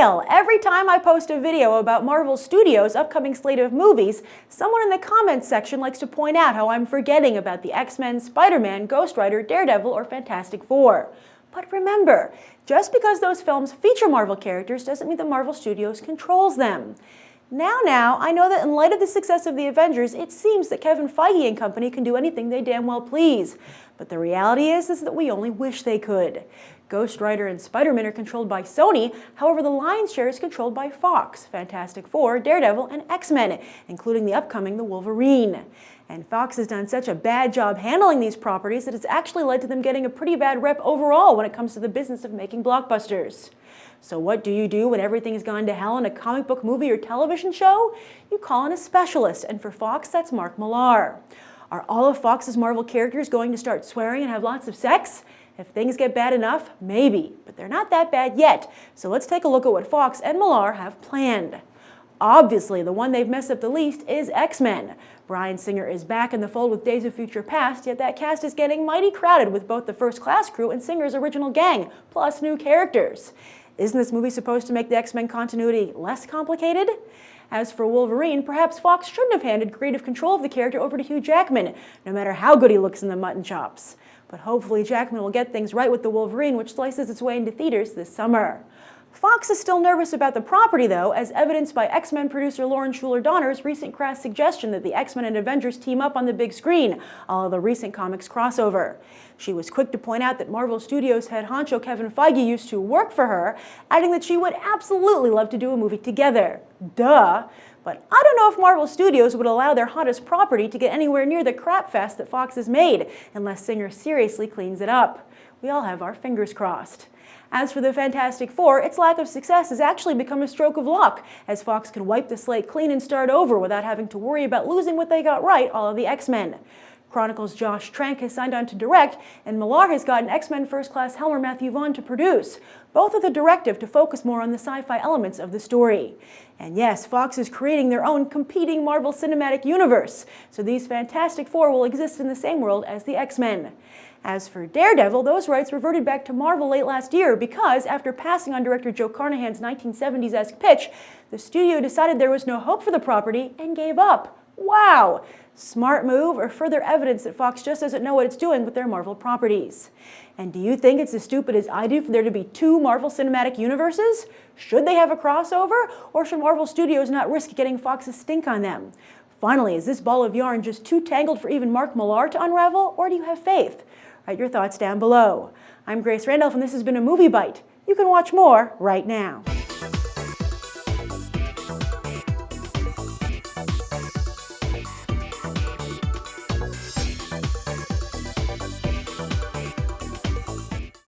fail. Every time I post a video about Marvel Studios' upcoming slate of movies, someone in the comments section likes to point out how I'm forgetting about the X-Men, Spider-Man, Ghost Rider, Daredevil, or Fantastic Four. But remember, just because those films feature Marvel characters doesn't mean that Marvel Studios controls them. Now, I know that in light of the success of the Avengers, it seems that Kevin Feige and company can do anything they damn well please. But the reality is that we only wish they could. Ghost Rider and Spider-Man are controlled by Sony, however the lion's share is controlled by Fox, Fantastic Four, Daredevil, and X-Men, including the upcoming The Wolverine. And Fox has done such a bad job handling these properties that it's actually led to them getting a pretty bad rep overall when it comes to the business of making blockbusters. So what do you do when everything's gone to hell in a comic book movie or television show? You call in a specialist, and for Fox, that's Mark Millar. Are all of Fox's Marvel characters going to start swearing and have lots of sex? If things get bad enough, maybe, but they're not that bad yet. So let's take a look at what Fox and Millar have planned. Obviously, the one they've messed up the least is X-Men. Bryan Singer is back in the fold with Days of Future Past, yet that cast is getting mighty crowded with both the First Class crew and Singer's original gang, plus new characters. Isn't this movie supposed to make the X-Men continuity less complicated? As for Wolverine, perhaps Fox shouldn't have handed creative control of the character over to Hugh Jackman, no matter how good he looks in the mutton chops. But hopefully Jackman will get things right with the Wolverine, which slices its way into theaters this summer. Fox is still nervous about the property, though, as evidenced by X-Men producer Lauren Shuler-Donner's recent crass suggestion that the X-Men and Avengers team up on the big screen, a la the recent comics crossover. She was quick to point out that Marvel Studios head honcho Kevin Feige used to work for her, adding that she would absolutely love to do a movie together. Duh! But I don't know if Marvel Studios would allow their hottest property to get anywhere near the crapfest that Fox has made, unless Singer seriously cleans it up. We all have our fingers crossed. As for the Fantastic Four, its lack of success has actually become a stroke of luck, as Fox can wipe the slate clean and start over without having to worry about losing what they got right, all of the X-Men. Chronicles' Josh Trank has signed on to direct, and Millar has gotten X-Men First Class Helmer Matthew Vaughn to produce, both with a directive to focus more on the sci-fi elements of the story. And yes, Fox is creating their own competing Marvel Cinematic Universe, so these Fantastic Four will exist in the same world as the X-Men. As for Daredevil, those rights reverted back to Marvel late last year because, after passing on director Joe Carnahan's 1970s-esque pitch, the studio decided there was no hope for the property and gave up. Wow! Smart move, or further evidence that Fox just doesn't know what it's doing with their Marvel properties. And do you think it's as stupid as I do for there to be two Marvel Cinematic Universes? Should they have a crossover, or should Marvel Studios not risk getting Fox's stink on them? Finally, is this ball of yarn just too tangled for even Mark Millar to unravel, or do you have faith? Write your thoughts down below. I'm Grace Randolph, and this has been a Movie Bite. You can watch more right now.